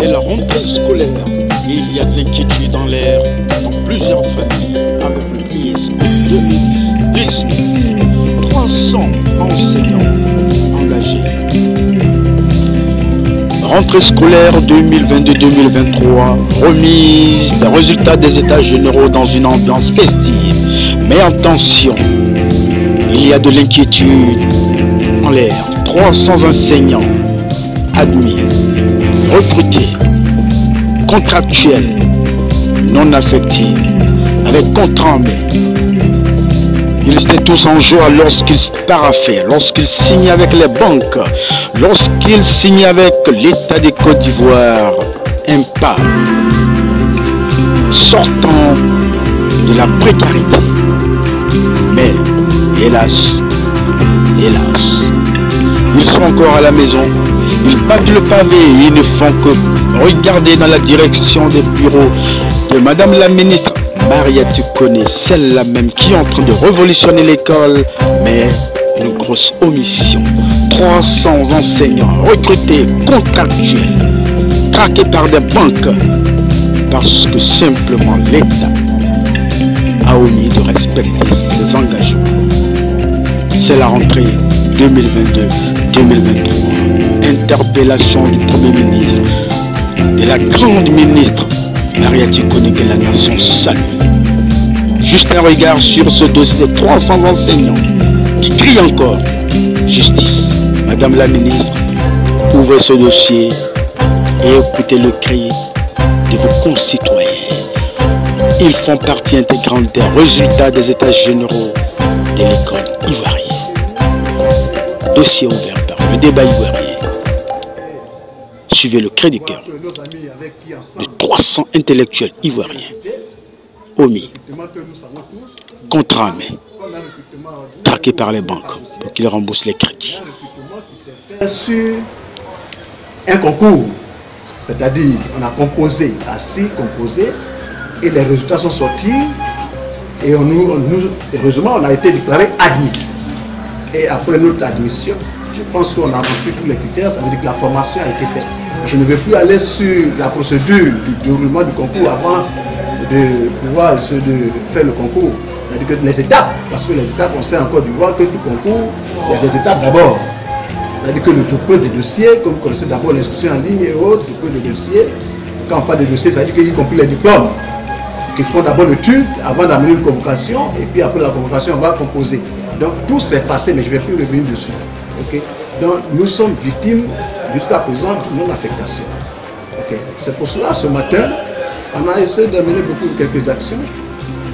C'est la rentrée scolaire. Il y a de l'inquiétude dans l'air dans plusieurs familles avec le ministre 2018. 300 enseignants engagés. Rentrée scolaire 2022-2023. Remise des résultats des états généraux dans une ambiance festive. Mais attention, il y a de l'inquiétude en l'air. 300 enseignants admis, recrutés, contractuels, non affectés, avec contrat en main. Ils étaient tous en joie lorsqu'ils paraphaient, lorsqu'ils signaient avec les banques, lorsqu'ils signaient avec l'État de Côte d'Ivoire un pas sortant de la précarité. Mais hélas, ils sont encore à la maison, ils battent le pavé et ils ne font que regarder dans la direction des bureaux de Madame la ministre Maria Tukone, celle-là même qui est en train de révolutionner l'école, mais une grosse omission. 300 enseignants recrutés, contractuels, traqués par des banques, parce que simplement l'État a omis de respecter ses engagements. C'est la rentrée 2022-2023. Interpellation du Premier ministre, de la grande ministre Maria Tukone, que la nation salue. Juste un regard sur ce dossier de 300 enseignants qui crient encore justice. Madame la ministre, ouvrez ce dossier et écoutez le cri de vos concitoyens. Ils font partie intégrante des résultats des états généraux de l'école ivoirienne. Dossier ouvert par le débat ivoirien. Suivez le cri du cœur de 300 intellectuels ivoiriens omis, contrats en main, traqués par les banques pour qu'ils remboursent les crédits. Sur un concours, c'est-à-dire on a composé, et les résultats sont sortis et heureusement on a été déclaré admis. Et après notre admission, je pense qu'on a rempli tous les critères, ça veut dire que la formation a été faite. Je ne vais plus aller sur la procédure du déroulement du concours avant de pouvoir faire le concours. C'est-à-dire que les étapes, parce que les étapes, on sait encore du voir que du concours, il y a des étapes d'abord. C'est-à-dire que le dépôt des dossiers, comme vous connaissez d'abord l'inscription en ligne et autres, le dépôt des dossiers. Quand on parle de dossiers, ça veut dire qu'il y compris les diplômes, qui font d'abord le TUD avant d'amener une convocation, et puis après la convocation, on va composer. Donc tout s'est passé, mais je ne vais plus revenir dessus. Okay? Donc nous sommes victimes jusqu'à présent de non-affectation. Okay? C'est pour cela, ce matin, on a essayé d'amener quelques actions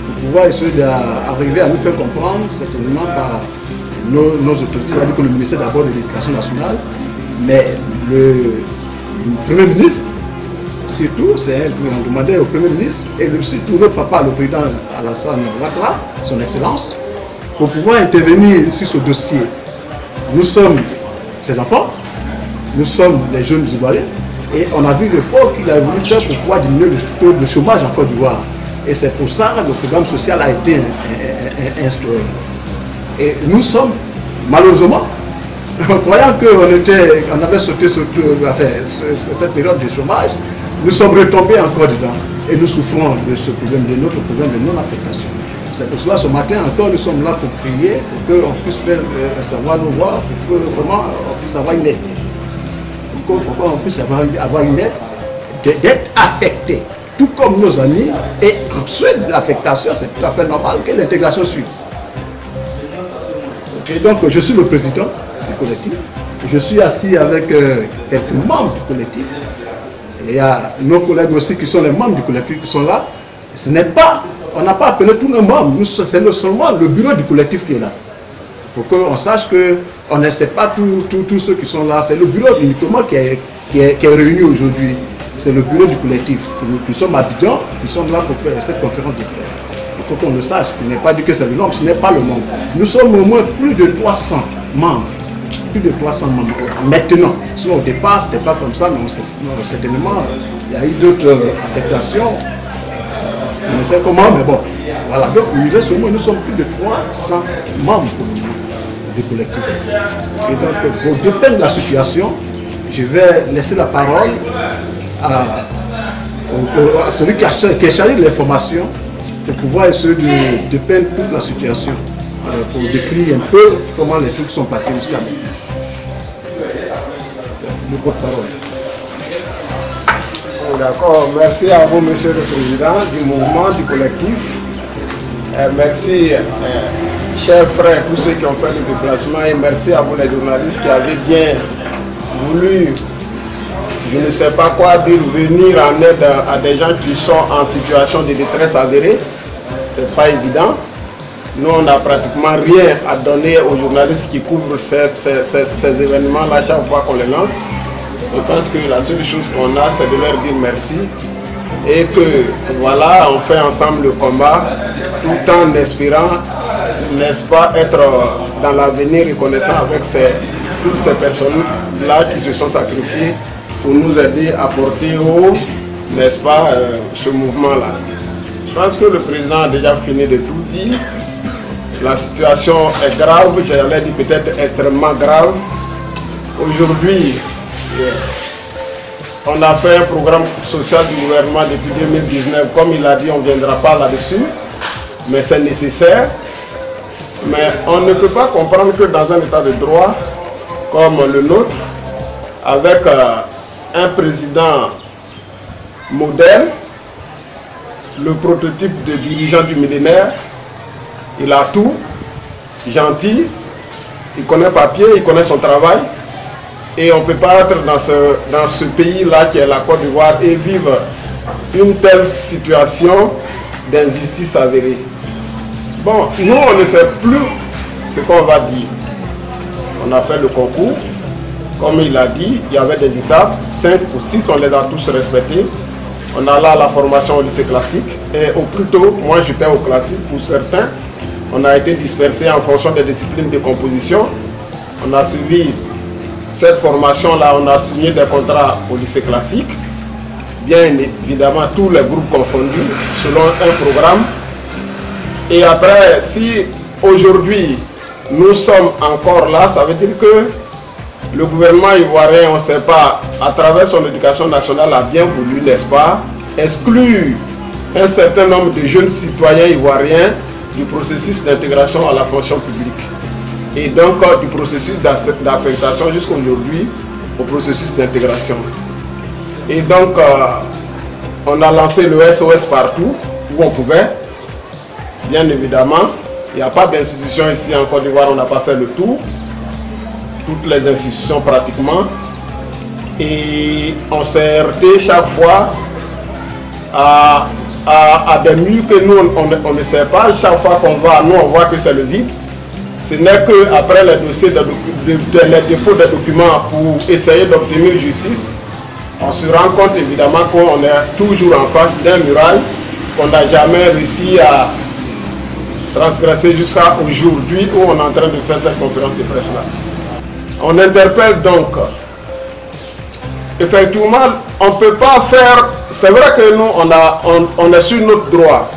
pour pouvoir essayer d'arriver à nous faire comprendre, certainement par nos autorités, c'est-à-dire que le ministère d'abord de l'Éducation nationale, mais le Premier ministre, surtout, on demandait au Premier ministre et surtout notre papa, le président Alassane Ouattara, son excellence, pour pouvoir intervenir sur ce dossier. Nous sommes ses enfants, nous sommes les jeunes Ivoiriens, et on a vu l'effort qu'il a voulu faire pour pouvoir diminuer le taux de chômage en Côte d'Ivoire. Et c'est pour ça que le programme social a été instauré. Et nous sommes, malheureusement, croyant qu'on avait sauté cette période de chômage, nous sommes retombés encore dedans. Et nous souffrons de ce problème, de notre problème de non-affectation. C'est pour cela, ce matin encore, nous sommes là pour prier, pour qu'on puisse faire savoir nos voix, pour que vraiment on puisse avoir une aide. Pour qu'on puisse avoir une aide, d'être affecté, tout comme nos amis. Et ensuite, l'affectation, c'est tout à fait normal que l'intégration suive. Et donc, je suis le président du collectif. Je suis assis avec quelques membres du collectif. Et il y a nos collègues aussi qui sont les membres du collectif qui sont là. Ce n'est pas, on n'a pas appelé tous nos membres, c'est seulement le bureau du collectif qui est là. Pour qu'on sache qu'on ne sait pas tous ceux qui sont là. C'est le bureau uniquement qui est réuni aujourd'hui. C'est le bureau du collectif. Nous sommes à Abidjan, nous sommes là pour faire cette conférence de presse. Il faut qu'on le sache. Il n'est pas dit que c'est le nombre, ce n'est pas le nombre. Nous sommes au moins plus de 300 membres. Plus de 300 membres. Maintenant, sinon au départ, ce n'était pas comme ça, mais certainement, il y a eu d'autres affectations. Je ne sais comment, mais bon. Voilà. Donc, nous sommes plus de 300 membres du collectif. Et donc, pour dépeindre la situation, je vais laisser la parole à celui qui est chargé de l'information pour pouvoir essayer de peindre toute la situation, pour décrire un peu comment les trucs sont passés jusqu'à maintenant. Le porte-parole. D'accord, merci à vous, Monsieur le Président du mouvement, du collectif. Merci, chers frères, tous ceux qui ont fait le déplacement, et merci à vous les journalistes qui avez bien voulu, je ne sais pas quoi dire, venir en aide à des gens qui sont en situation de détresse avérée. C'est pas évident. Nous, on n'a pratiquement rien à donner aux journalistes qui couvrent ces événements-là chaque fois qu'on les lance. Je pense que la seule chose qu'on a, c'est de leur dire merci et que voilà, on fait ensemble le combat tout en espérant, n'est-ce pas, être dans l'avenir reconnaissant avec toutes ces personnes-là qui se sont sacrifiées pour nous aider à porter haut, n'est-ce pas, ce mouvement-là. Je pense que le président a déjà fini de tout dire. La situation est grave, j'allais dire peut-être extrêmement grave. Aujourd'hui, on a fait un programme social du gouvernement depuis 2019. Comme il a dit, on ne viendra pas là-dessus, mais c'est nécessaire. Mais on ne peut pas comprendre que dans un état de droit comme le nôtre, avec un président modèle, le prototype de dirigeant du millénaire, il a tout, gentil, il connaît papier, il connaît son travail. Et on ne peut pas être dans ce pays-là qui est la Côte d'Ivoire et vivre une telle situation d'injustice avérée. Bon, nous, on ne sait plus ce qu'on va dire. On a fait le concours. Comme il a dit, il y avait des étapes, 5 ou 6, on les a tous respectées. On a là la formation au lycée classique. Et au plus tôt, moi j'étais au classique. Pour certains, on a été dispersés en fonction des disciplines de composition. On a suivi cette formation-là, on a signé des contrats au lycée classique. Bien évidemment, tous les groupes confondus, selon un programme. Et après, si aujourd'hui nous sommes encore là, ça veut dire que le gouvernement ivoirien, on ne sait pas, à travers son éducation nationale, a bien voulu, n'est-ce pas, exclure un certain nombre de jeunes citoyens ivoiriens du processus d'intégration à la fonction publique. Et donc du processus d'affectation jusqu'aujourd'hui au processus d'intégration. Et donc, on a lancé le SOS partout où on pouvait. Bien évidemment, il n'y a pas d'institution ici en Côte d'Ivoire, on n'a pas fait le tour. Toutes les institutions pratiquement. Et on s'est heurté chaque fois à des murs que nous, on ne sait pas. Chaque fois qu'on va, nous, on voit que c'est le vide. Ce n'est qu'après les dossiers les dépôts des documents pour essayer d'obtenir justice, on se rend compte évidemment qu'on est toujours en face d'un muraille qu'on n'a jamais réussi à transgresser jusqu'à aujourd'hui où on est en train de faire cette conférence de presse-là. On interpelle donc, effectivement, on ne peut pas faire, c'est vrai que nous, on est sur notre droit,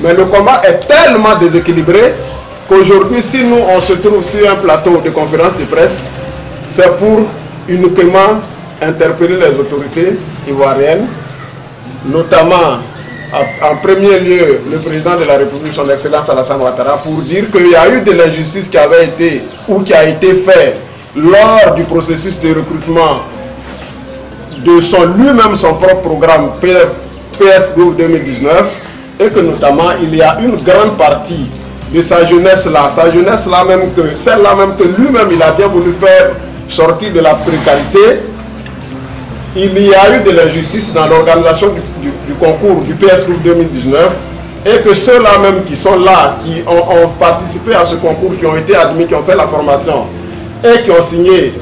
mais le combat est tellement déséquilibré qu'aujourd'hui, si nous, on se trouve sur un plateau de conférence de presse, c'est pour uniquement interpeller les autorités ivoiriennes, notamment, en premier lieu, le président de la République, son Excellence Alassane Ouattara, pour dire qu'il y a eu de l'injustice qui avait été, ou qui a été faite lors du processus de recrutement de lui-même son propre programme PS-Gouv 2019, et que notamment, il y a une grande partie de sa jeunesse là même que celle-là même que lui-même il a bien voulu faire sortir de la précarité. Il y a eu de l'injustice dans l'organisation du concours du PS-Gouv 2019 et que ceux-là même qui sont là, qui ont participé à ce concours, qui ont été admis, qui ont fait la formation et qui ont signé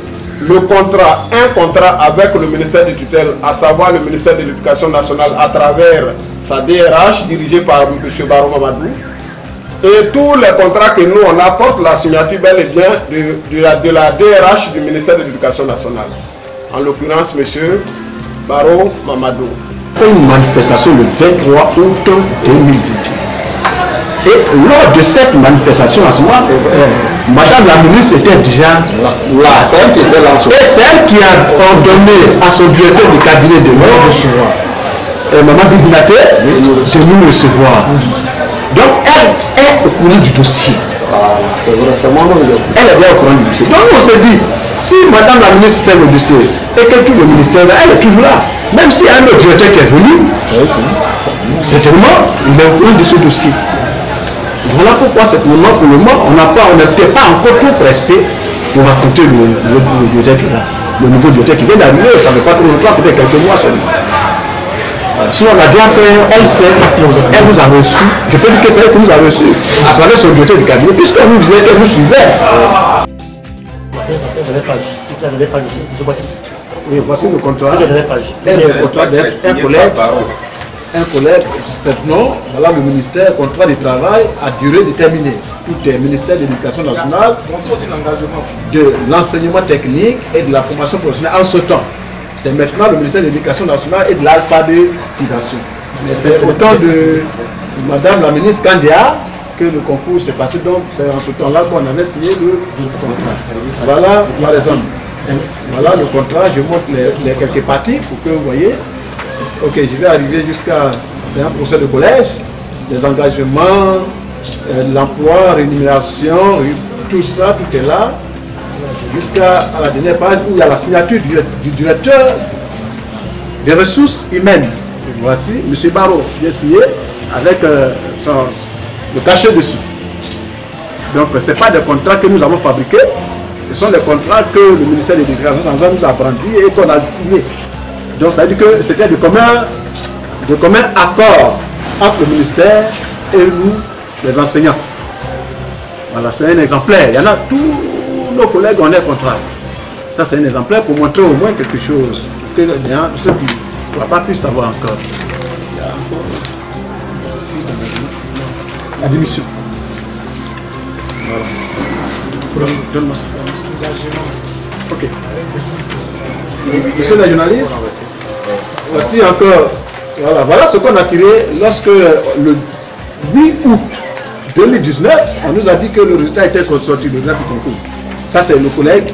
le contrat, un contrat avec le ministère de tutelle, à savoir le ministère de l'Éducation nationale à travers sa DRH dirigée par M. Barou Mamadou. Et tous les contrats que nous, on apporte la signature bel et bien de la DRH du ministère de l'Éducation nationale. En l'occurrence, M. Barou Mamadou. Fait une manifestation le 23 août 2018. Et lors de cette manifestation, à ce moment, Madame la ministre était déjà là. C'est elle qui était là. Et c'est elle qui a ordonné à son directeur du cabinet de nous recevoir. Maman Zibinaté de nous recevoir. Donc elle est au courant du dossier. C'est vrai, elle est bien au courant du dossier. Donc on s'est dit, si madame la ministre sait le dossier et que tout le ministère, elle est toujours là. Même s'il y a un autre directeur qui est venu, certainement, il est au courant de ce dossier. Voilà pourquoi pour le moment, on n'était pas encore trop pressé pour raconter le directeur qui est là. Le nouveau directeur qui vient d'arriver, ça ne fait pas trop longtemps, peut-être quelques mois seulement. Sinon, on a déjà fait, elle sait, elle nous a reçu. Je peux dire que c'est elle qui nous a reçu à travers son directeur du cabinet, puisqu'on nous disait qu'elle nous suivait. Oui, voici le contrat. Le contrat d'un collègue, non, voilà le ministère, contrat de travail à durée déterminée. Tout est ministère de l'Éducation nationale, de l'enseignement technique et de la formation professionnelle en ce temps. C'est maintenant le ministère de l'Éducation nationale et de l'alphabétisation. Mais c'est au temps de madame la ministre Kandia que le concours s'est passé, donc c'est en ce temps-là qu'on avait signé le contrat. Voilà, par exemple. Voilà le contrat, je montre les quelques parties pour que vous voyez. Ok, je vais arriver jusqu'à... C'est un procès de collège, les engagements, l'emploi, rémunération, tout ça, tout est là. Jusqu'à la dernière page où il y a la signature du directeur des ressources humaines. Voici, M. Barreau, qui est signé avec le cachet dessus. Donc, ce n'est pas des contrats que nous avons fabriqués, ce sont des contrats que le ministère de l'Éducation nous a brandis et qu'on a signés. Donc, ça veut dire que c'était de commun accord entre le ministère et nous, les enseignants. Voilà, c'est un exemplaire. Il y en a tous nos collègues ont des contrats. Ça, c'est un exemplaire pour montrer au moins quelque chose que ceux qui n'ont pas pu savoir encore. La démission. Voilà. Donne-moi ça. Ok. Monsieur le journaliste, voici encore. Voilà ce qu'on a tiré lorsque le 8 août 2019, on nous a dit que le résultat était sorti, le résultat du concours. Ça, c'est le collègue.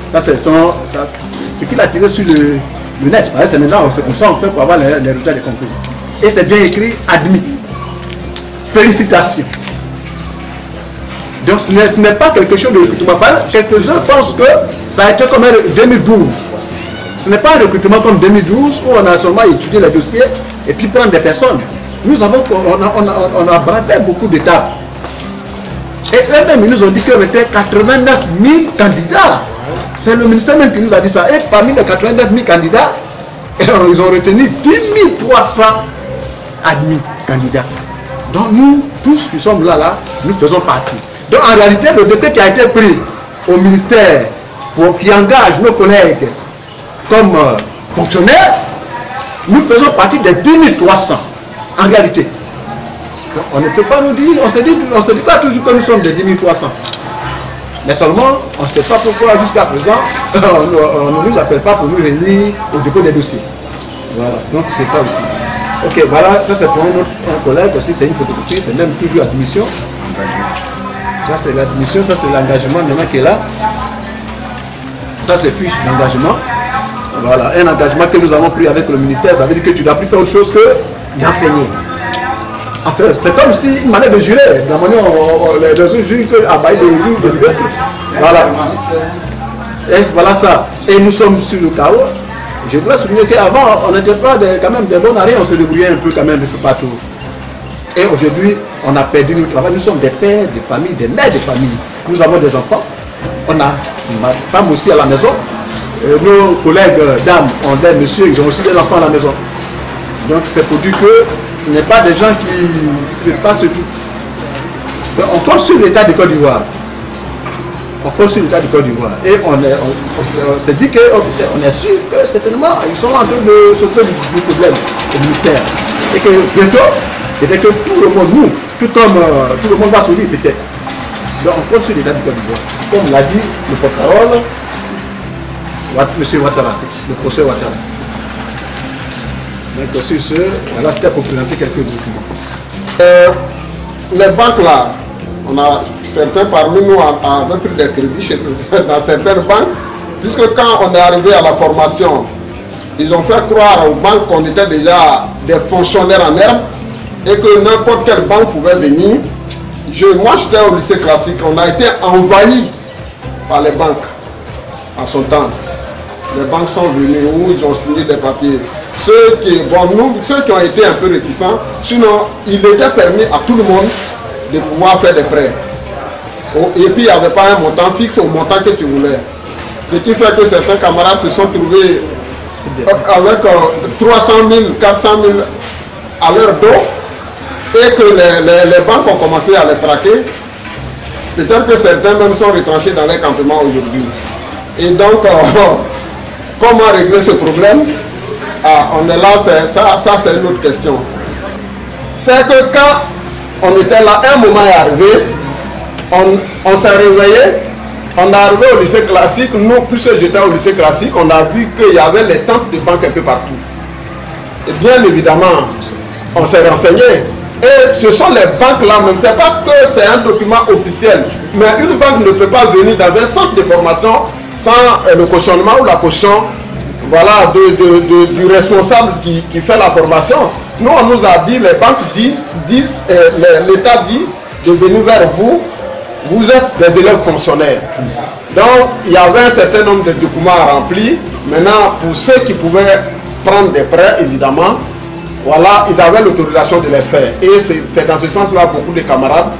Ça, c'est ce qu'il a tiré sur le net. C'est maintenant, c'est comme ça on fait pour avoir les résultats des concours. Et c'est bien écrit, admis. Félicitations. Donc ce n'est pas quelque chose de recrutement. Quelques-uns pensent que ça a été comme en 2012. Ce n'est pas un recrutement comme 2012 où on a seulement étudié les dossiers et puis prendre des personnes. Nous avons, on a bravé beaucoup d'étapes. Et eux-mêmes, ils nous ont dit qu'il y avait 89 000 candidats. C'est le ministère même qui nous a dit ça. Et parmi les 89 000 candidats, ils ont retenu 10 300 admis candidats. Donc nous, tous qui sommes là, nous faisons partie. Donc en réalité, le décret qui a été pris au ministère qui engage nos collègues comme fonctionnaires, nous faisons partie des 10 300 en réalité. Donc, on ne peut pas nous dire, on ne se dit pas toujours que nous sommes des 10 300. Mais seulement, on ne sait pas pourquoi jusqu'à présent, on ne nous appelle pas pour nous réunir au dépôt des dossiers. Voilà, donc c'est ça aussi. Ok, voilà, ça c'est pour un collègue aussi, c'est une photocopie, c'est même toujours l'admission. Ça c'est l'admission, ça c'est l'engagement maintenant qui est là. Ça c'est fiche d'engagement. Voilà, un engagement que nous avons pris avec le ministère, ça veut dire que tu n'as plus faire autre chose que d'enseigner. En fait, c'est comme si une manière de jurer, la manière les autres jurent qu'à bail de juger de liberté. Voilà. Et voilà ça. Et nous sommes sur le chaos. Je voudrais souligner qu'avant, on n'était pas quand même des bons à rien, on se débrouillait un peu quand même, un peu partout. Et aujourd'hui, on a perdu notre travail. Nous sommes des pères de famille, des mères de famille. Nous avons des enfants. On a ma femme aussi à la maison. Nos collègues dames ont des messieurs, ils ont aussi des enfants à la maison. Donc c'est pour dire que ce n'est pas des gens qui ne passent tout. Donc, on compte sur l'État de Côte d'Ivoire. On compte sur l'État de Côte d'Ivoire. Et on s'est dit qu'on est sûr que certainement ils sont en train de s'occuper du problème au ministère. Et que bientôt, peut-être que tout le monde, nous, tout le monde va sourire peut-être. Donc on compte sur l'État de Côte d'Ivoire. Comme l'a dit le porte-parole, M. Ouattara, le procès Ouattara. Donc sur ce, voilà, c'était pour présenter quelques documents. Les banques là, On a certains parmi nous avaient pris des crédits chez nous, dans certaines banques, puisque quand on est arrivé à la formation, ils ont fait croire aux banques qu'on était déjà des fonctionnaires en herbe et que n'importe quelle banque pouvait venir. Moi, j'étais au lycée classique, on a été envahi par les banques en son temps. Les banques sont venues où ils ont signé des papiers. Ceux qui ont été un peu réticents, sinon il était permis à tout le monde de pouvoir faire des prêts. Et puis il n'y avait pas un montant fixe au montant que tu voulais. Ce qui fait que certains camarades se sont trouvés avec 300 000, 400 000 à leur dos et que les banques ont commencé à les traquer. Peut-être que certains même sont retranchés dans les campements aujourd'hui. Et donc, comment régler ce problème? On est là, ça c'est une autre question. C'est que quand on était là, un moment est arrivé, on s'est réveillé, on est arrivé au lycée classique. Nous, puisque j'étais au lycée classique, on a vu qu'il y avait les tentes de banque un peu partout. Et bien évidemment, on s'est renseigné. Et ce sont les banques là même, c'est pas que c'est un document officiel, mais une banque ne peut pas venir dans un centre de formation sans le cautionnement ou la caution, voilà, du responsable qui fait la formation. Nous, on nous a dit, les banques disent, l'État dit de venir vers vous, vous êtes des élèves fonctionnaires. Donc, il y avait un certain nombre de documents à remplir. Maintenant, pour ceux qui pouvaient prendre des prêts, évidemment, voilà, ils avaient l'autorisation de les faire. Et c'est dans ce sens-là beaucoup de camarades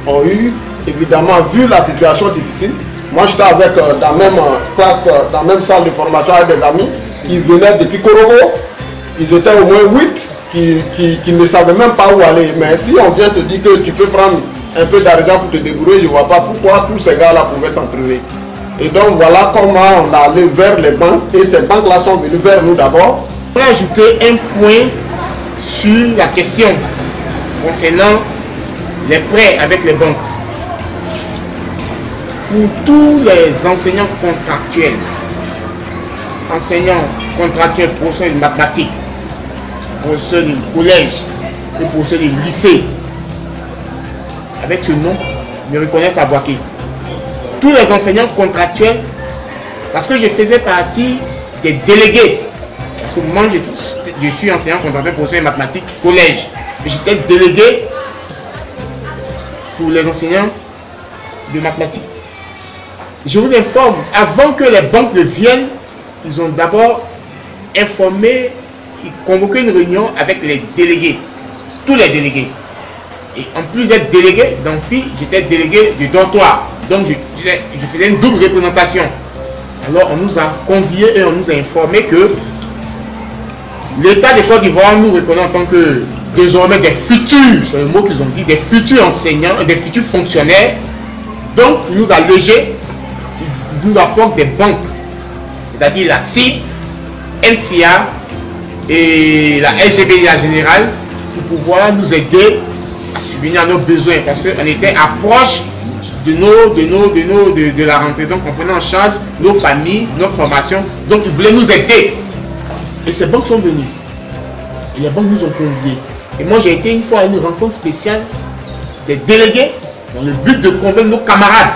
ont eu, évidemment, vu la situation difficile. Moi, j'étais avec dans la même classe, dans la même salle de formation avec des amis qui venaient depuis Korogo. Ils étaient au moins 8 qui ne savaient même pas où aller. Mais si on vient te dire que tu peux prendre un peu d'argent pour te débrouiller, je ne vois pas pourquoi tous ces gars-là pouvaient s'en priver. Et donc, voilà comment on a allé vers les banques. Et ces banques-là sont venues vers nous d'abord. Je vais ajouter un point sur la question concernant les prêts avec les banques. Pour tous les enseignants contractuels, professeurs de mathématiques, professeurs du collège et professeurs du lycée, avec ce nom, me reconnaissent à Boaké. Tous les enseignants contractuels, parce que je faisais partie des délégués, parce que moi je suis enseignant contractuel professeur de mathématiques collège, et j'étais délégué pour les enseignants de mathématiques. Je vous informe, avant que les banques ne viennent, ils ont d'abord informé, convoqué une réunion avec les délégués, tous les délégués. Et en plus d'être délégué d'amphi, j'étais délégué du dortoir. Donc je faisais une double représentation. Alors on nous a conviés et on nous a informé que l'État de Côte d'Ivoire nous reconnaît en tant que désormais des futurs, c'est le mot qu'ils ont dit, des futurs enseignants, des futurs fonctionnaires. Donc ils nous a logés, ils nous apportent des banques, c'est-à-dire la CIB, NCA et la SGB la générale, pour pouvoir nous aider à subvenir à nos besoins, parce qu'on était approche de la rentrée. Donc on prenait en charge nos familles, notre formation. Donc ils voulaient nous aider. Et ces banques sont venues. Et les banques nous ont conviés. Et moi j'ai été une fois à une rencontre spéciale des délégués dans le but de convaincre nos camarades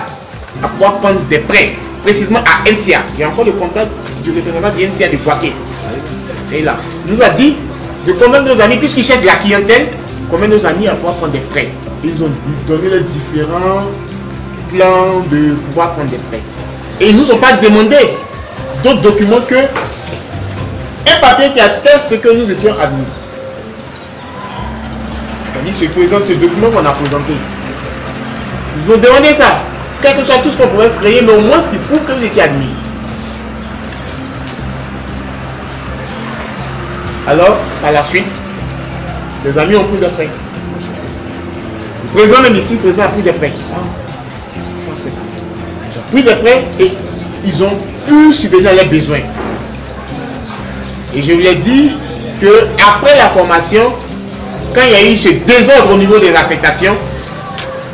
à pouvoir prendre des prêts, précisément à NCA. Il y a encore le contact du représentant de NCA de Boaké. C'est là. Il nous a dit de convaincre nos amis, puisqu'ils cherchent de la clientèle, convaincre nos amis à pouvoir prendre des prêts. Ils nous ont donné les différents plans de pouvoir prendre des prêts. Et ils ne nous ont pas demandé d'autres documents que un papier qui atteste que nous étions admis. C'est-à-dire se présente ce document qu'on a présenté. Ils ont demandé ça. Quel que soit tout ce qu'on pouvait créer, mais au moins ce qui prouve que vous étiez admis. Alors, par la suite, les amis ont pris des prêts. Le président même ici, le président a pris des prêts. Ils ont pris des prêts et ils ont pu subvenir à leurs besoins. Et je lui ai dit qu'après la formation, quand il y a eu ce désordre au niveau des affectations,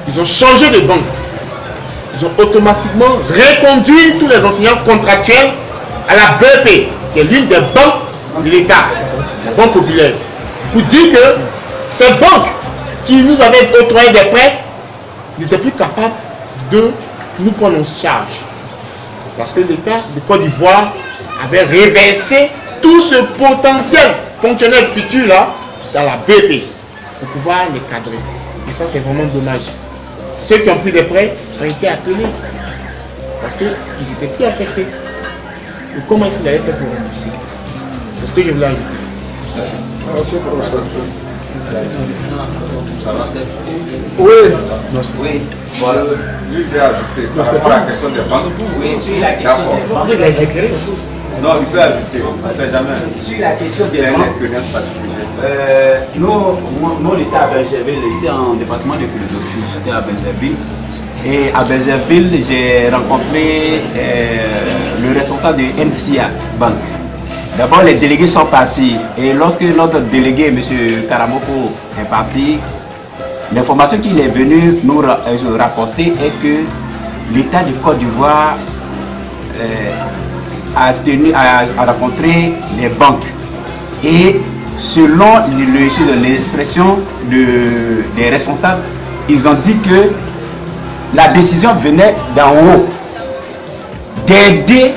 ils ont changé de banque. Ils ont automatiquement reconduit tous les enseignants contractuels à la BEP, qui est l'une des banques de l'État, la Banque populaire. Pour dire que ces banques qui nous avaient octroyé des prêts n'était plus capable de nous prendre en charge. Parce que l'État de Côte d'Ivoire avait reversé tout ce potentiel fonctionnel futur là dans la BP pour pouvoir les cadrer. Et ça, c'est vraiment dommage. Ceux qui ont pris des prêts ont été appelés parce qu'ils n'étaient plus affectés. Et comment est-ce qu'ils avaient fait pour rembourser? C'est ce que je voulais ajouter. Merci. Oui. Oui, voilà. Lui, j'ai ajouté par rapport à la question des banques. Oui, sur la question des banques. Il a éclairé les choses. Non, il peut ajouter, on ne sait jamais. Sur la question des Il a une banques, expérience particulière. nous, l'État à Bergerville, j'étais en département de philosophie, j'étais à Bergerville. Et à Bergerville, j'ai rencontré le responsable de NCA Bank. D'abord, les délégués sont partis. Et lorsque notre délégué, M. Karamoko, est parti, l'information qu'il est venu nous rapporter est que l'État de Côte d'Ivoire a rencontré les banques. Et selon l'expression des responsables, ils ont dit que la décision venait d'en haut d'aider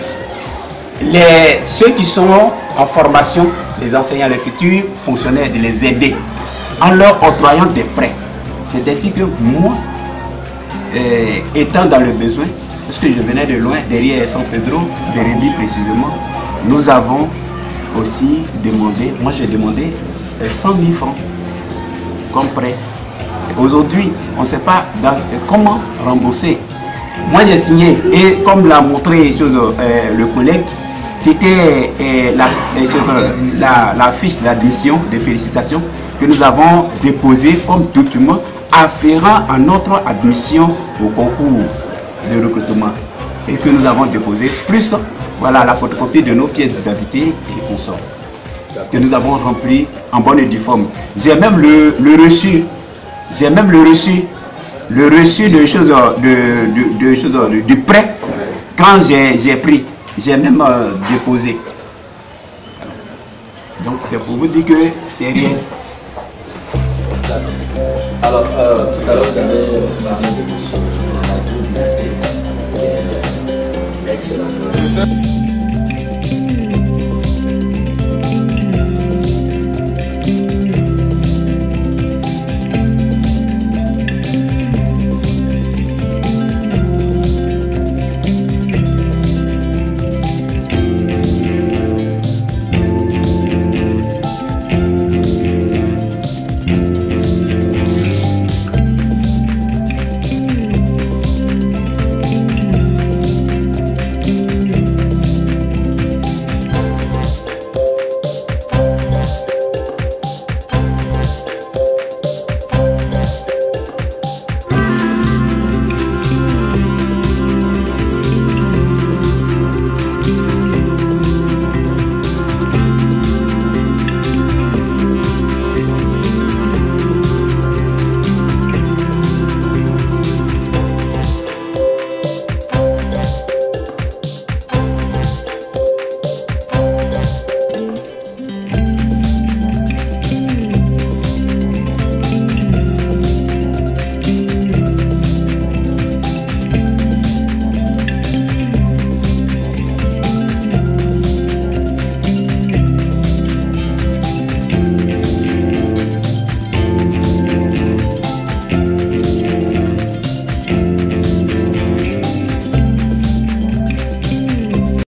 ceux qui sont en formation, les enseignants, les futurs fonctionnaires, de les aider en leur octroyant des prêts. C'est ainsi que moi, étant dans le besoin, parce que je venais de loin, derrière San Pedro, de Rébi précisément, nous avons aussi demandé, moi j'ai demandé 100 000 francs comme prêt. Aujourd'hui, on ne sait pas comment rembourser. Moi j'ai signé et comme l'a montré le collègue, c'était la fiche d'admission, de félicitations que nous avons déposée comme document afférent à notre admission au concours de recrutement et que nous avons déposé, plus voilà la photocopie de nos pièces d'identité et consorts que nous avons rempli en bonne et due forme. J'ai même le reçu. J'ai même le reçu du prêt quand j'ai pris. J'ai même déposé. Donc c'est pour vous dire que c'est rien. Alors, tout à l'heure, vous avez parlé de monsieur. Excellent.